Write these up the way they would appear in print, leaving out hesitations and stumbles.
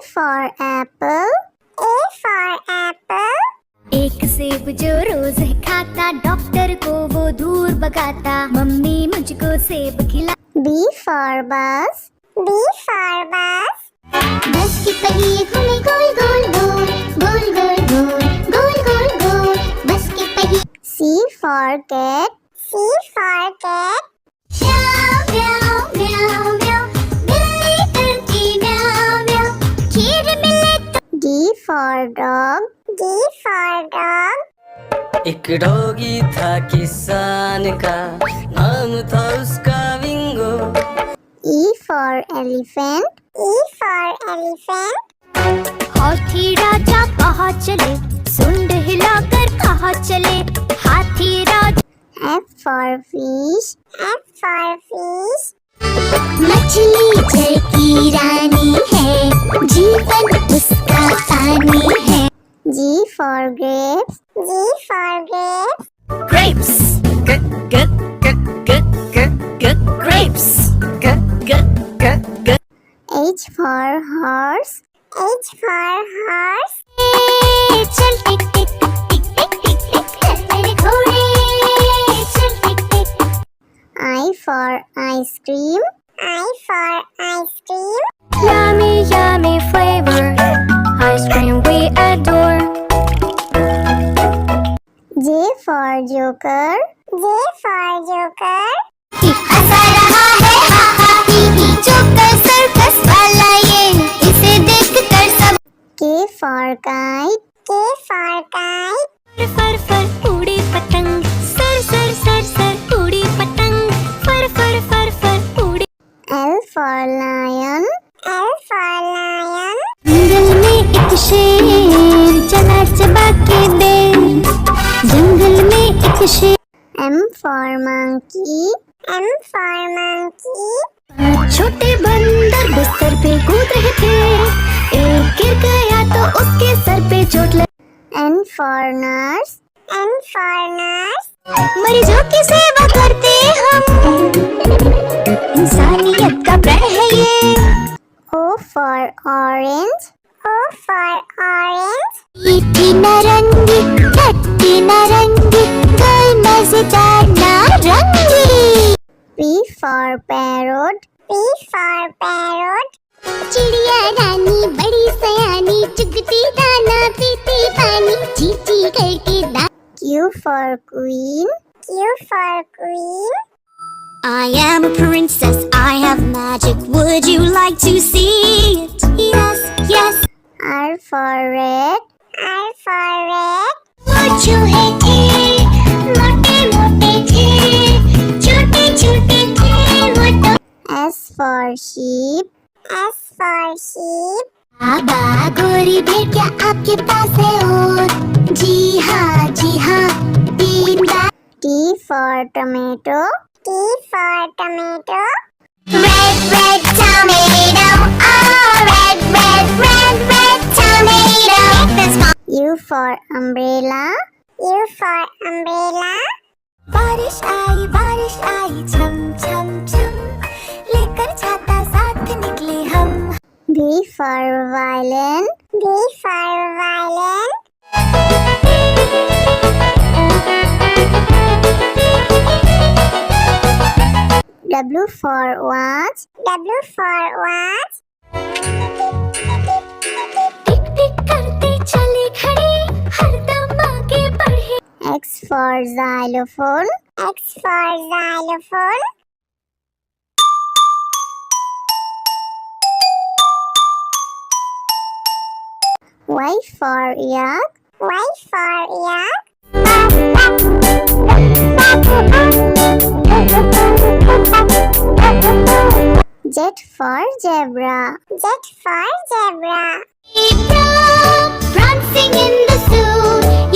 for apple. A for apple. एक सेब जो रोज खाता, डॉक्टर को वो दूर भगाता, मम्मी मुझको सेब खिला। B for bus. B for bus. बस की पहिए घूमे गोल गोल गोल, गोल गोल गोल, गोल गोल गोल, बस की पहिए। C for cat. C for cat. म्याऊ म्याऊ म्याऊ म्याऊ, बिल्ली करती म्याऊ म्याऊ, खीर मिले तो। D for dog. D for dog. एक डॉगी था किसान का, नाम था उसका विंगो। E for elephant. E for elephant. हाथी राजा कहाँ चले, सुंड हिलाकर कहाँ चले, हाथी राजा। F for fish. F for fish. मछली जल की रानी है, जीवन उसका पानी है। G for grapes. G for grapes. Grapes. Grapes. H for horse. H for horse. चल टिक टिक टिक टिक टिक टिक चल मेरे घोड़े, चल टिक टिक। I for ice cream. I for ice cream. Yummy yummy flavor, ice cream we adore. J for joker. J for joker. हंसा रहा है हा हा ही ही, joker circus वाला ये, इसे देख कर सब। K for kite. K for kite. फर फर उड़ी पतंग, सर सर सर सर उड़ी पतंग, फर फर फर फर उड़ी। L for lion. L for lion. जंगल में एक शेर चला चबा के दे, जंगल में एक शेर। M for monkey. M for monkey. छोटे बंदर बिस्तर पे कूद रहे थे, एक गिर गया तो उसके सर पे चोट लगी। N for nurse. N for nurse. मरीजों की सेवा करते हम, इंसानियत का प्रण है ये। O for orange. O for orange. मीठी नारंगी, खट्टी नारंगी, कोई मजेदार नारंगी। P for parrot. P for parrot. चिड़िया रानी बड़ी सयानी, चुगती दाना पीती पानी, चींची करके दा। Q for queen. Q for queen. I am a princess, I have magic, would you like to see it? Yes, yes. R for red. R for red. वो चूहे थे, मोटे मोटे थे, छोटे छोटे थे वो तो। S for sheep. S for sheep. बाबा गोरी भेड़ क्या आपके पास है और? जी हाँ 3 बार। T for tomato. T for tomato. Red red tomato, oh red red red red tomato. U for umbrella. U for umbrella. बारिश आई छम छम छम, लेकर छाता साथ निकले हम। V for violin. V for violin. W for watch. W for watch. टिक टिक करते चले खड़े, हरदम आगे बढ़े। X for xylophone. X for xylophone. Y for yak. Y for yak. Z for zebra. Z for zebra. Prancing in the zoo,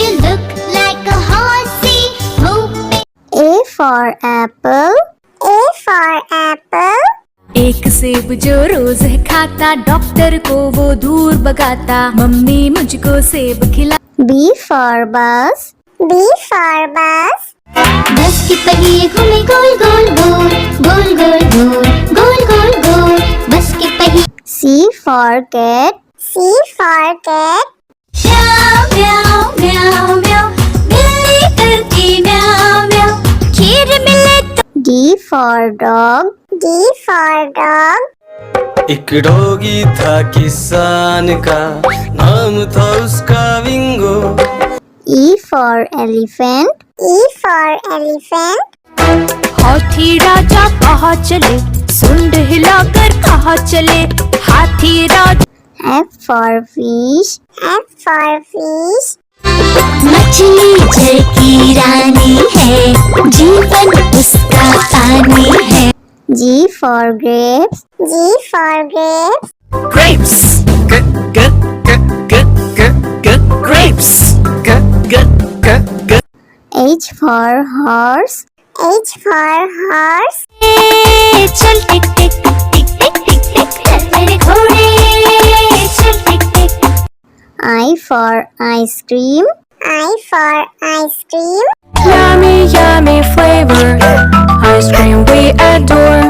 you look like a horsey, whooping. A for apple. A for apple. एक सेब जो रोज खाता, doctor को वो दूर भगाता, mummy मुझको सेब खिला। B for bus. B for bus. बस की पहिए घूमे गोल गोल गोल, गोल गोल गोल, गोल गोल गोल, बस की पहिए। C for cat. C for cat. म्याऊ म्याऊ म्याऊ म्याऊ बिल्ली करती म्याऊ म्याऊ खीर मिले तो D for dog. D for dog. एक डॉगी था किसान का, नाम था उसका विंगो। E for elephant. E for elephant. हाथी राजा कहाँ चले, सुंड हिलाकर कहाँ चले, हाथी राजा। F for fish. F for fish. मछली जल की रानी है, जीवन उसका पानी है। G for grapes. G for grapes. Grapes. Grapes. H for horse. H for horse. चल टिक टिक टिक टिक टिक टिक चल मेरे घोड़े चल टिक टिक। I for ice cream. I for ice cream. Yummy, yummy flavor, ice cream we adore.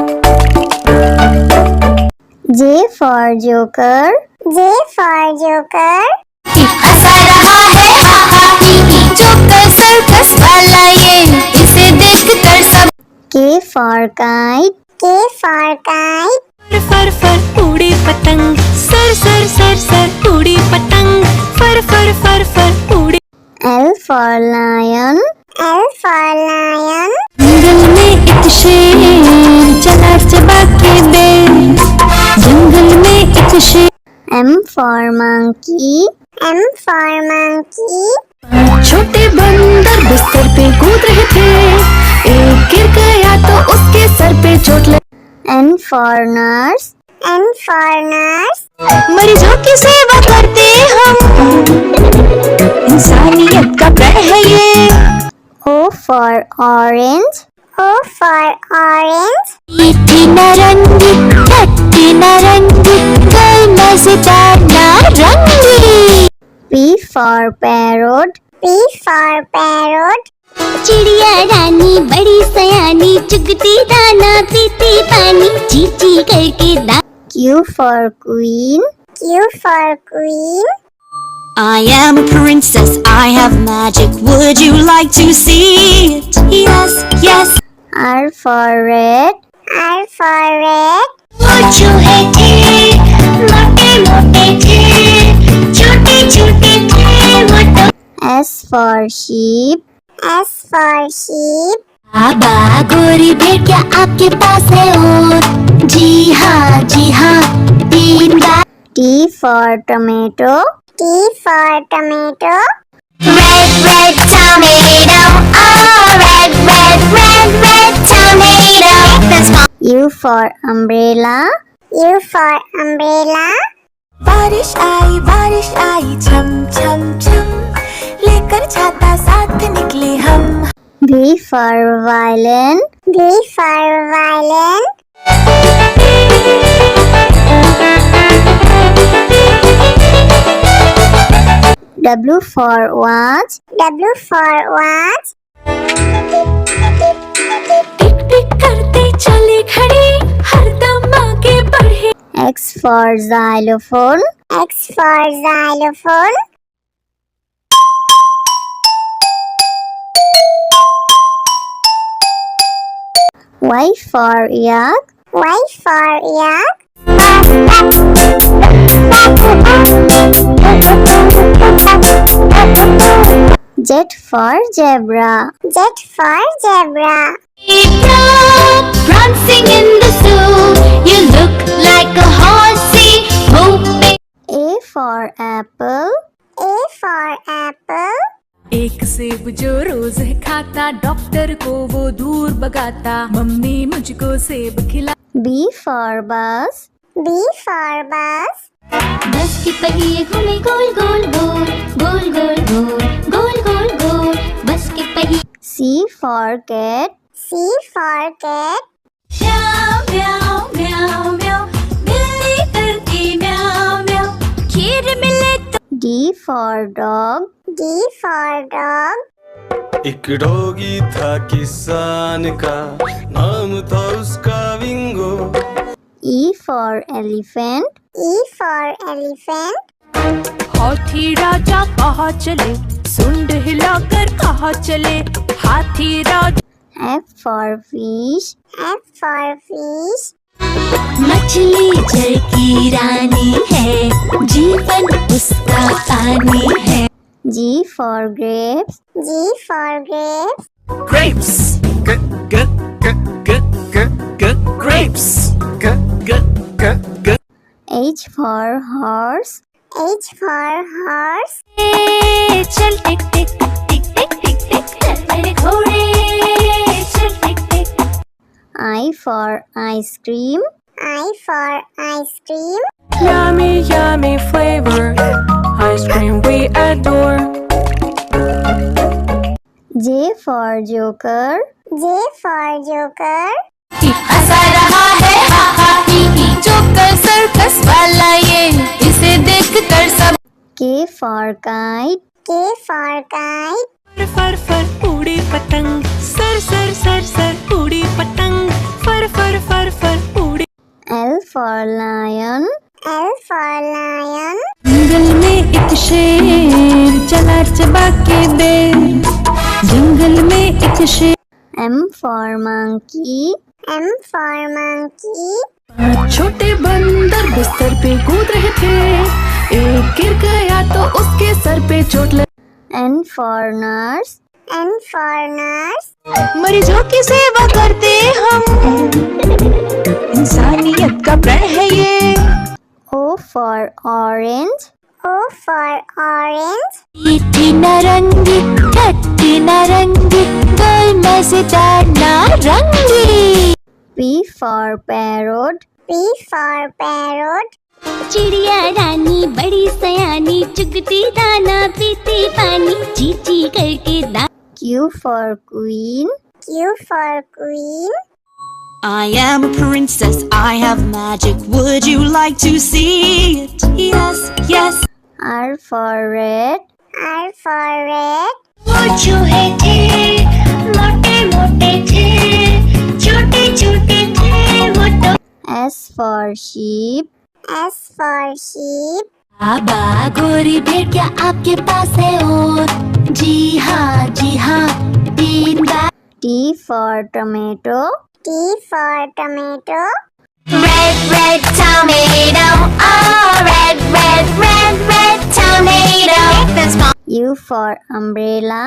J for joker. J for joker. हंसा रहा है हा हा ही ही joker circus वाला ये इसे देखकर सब। K for kite. K for kite. फर फर उड़ी पतंग, सर सर सर सर उड़ी पतंग, फर फर फर फर उड़ी। L for lion. L for lion. जंगल में एक शेर चला चबा के बेर, जंगल में एक शेर। M for monkey. M for monkey. छोटे बंदर बिस्तर पे कूद रहे थे, एक गिर गया तो उसके सर पे चोट लगी। N for nurse. N for nurse. मरीजों की सेवा करते हम, इंसानियत का प्रण है ये। O for orange. O for orange. मीठी नारंगी खट्टी नारंगी कोई मजेदार नारंगी। P for parrot. P for parrot. चिड़िया रानी बड़ी सयानी चुगती दाना पीती पानी ची ची करके दा। Q for queen. Q for queen. I am a princess, I have magic, would you like to see it? Yes, yes. R for red. R for red. वो चूहे थे, मोटे मोटे थे, छोटे छोटे थे वो तो। S for sheep. S for sheep. बाबा गोरी भेड़ क्या आपके पास है और? जी हाँ 3 बार। T for tomato. T for tomato. Red, red tomato, oh red, red, red, red tomato. That's fine. U for umbrella. U for umbrella. बारिश आई छम छम छम, लेकर छाता साथ निकले हम। V for violin. V for violin. W for watch. W for watch. टिक टिक करते चले खड़े, हरदम आगे बढ़े। X for xylophone. X for xylophone. Y for yak. Y for yak. Z for zebra. Z for zebra. Prancing in the zoo, you look like a horsey whooping. A for apple. A for apple. एक सेब जो रोज खाता, doctor को वो दूर भगाता, mummy मुझको सेब खिला। B for bus. B for bus. बस के पहिए घूमे गोल गोल गोल गोल गोल गोल गोल गोल गोल बस के पहिए। C for cat. C for cat. म्याऊ म्याऊ म्याऊ म्याऊ बिल्ली करती म्याऊ म्याऊ खीर मिले तो। D for dog. D for dog. एक डॉगी था किसान का, नाम था उसका विंगो। E for elephant. E for elephant. हाथी राजा कहाँ चले, सुंड हिलाकर कहाँ चले, हाथी राजा। F for fish. F for fish. मछली जल की रानी है, जीवन उसका पानी है। G for grapes. G for grapes. Grapes. G g g g g g grapes. G g g g. H for horse. H for horse. चल टिक टिक टिक टिक टिक टिक चल मेरे घोड़े, चल टिक टिक। I for ice cream. I for ice cream. Yummy, yummy flavor. Ice cream we adore. J for joker. J for joker. हंसा रहा है हा हा ही ही, joker circus वाला ये, इसे देख कर सब। K for kite. K for kite. फर फर उड़ी पतंग, सर सर सर सर उड़ी पतंग, फर फर फर फर उड़ी। L for lion. L for lion. जंगल में एक शेर चला चबा के बेर, जंगल में एक शेर। M for monkey. M for monkey. छोटे बंदर बिस्तर पे कूद रहे थे, एक गिर गया तो उसके सर पे चोट लगी। N for nurse. N for nurse. मरीजों की सेवा करते हम, इंसानियत का प्रण है ये। O for orange. O for orange. मीठी नारंगी, खट्टी नारंगी, गोल मजेदार नारंगी। P for parrot. P for parrot. चिड़िया रानी बड़ी सयानी, चुगती दाना पीती पानी, चींची करके दा। Q for queen. Q for queen. I am a princess, I have magic, would you like to see it? Yes, yes. R for red. R for red. वो चूहे थे, मोटे मोटे थे, छोटे छोटे थे वो तो। S for sheep. S for sheep. बाबा गोरी भेड़िया आपके पास है और, जी हाँ 3 बार। T for tomato. T for tomato. Red, red tomato, oh, red, red, red, red tomato. That's my U for umbrella.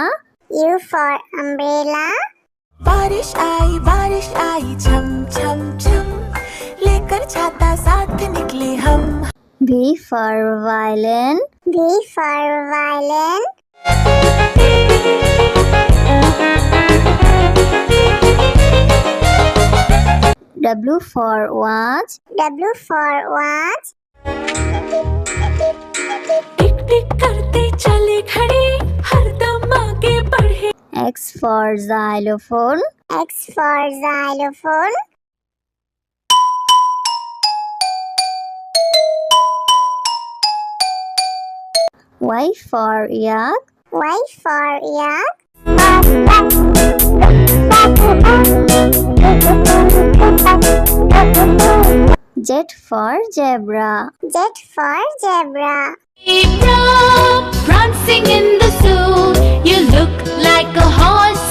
U for umbrella. बारिश आई छम छम छम, लेकर छाता साथ निकले हम। V for violin. V for violin. W for watch. W for watch. टिक टिक करते चले खड़े, हरदम आगे बढ़े। X for xylophone. X for xylophone. Y for yak. Y for yak. Z for zebra. Z for zebra. Prancing in the zoo, you look like a horse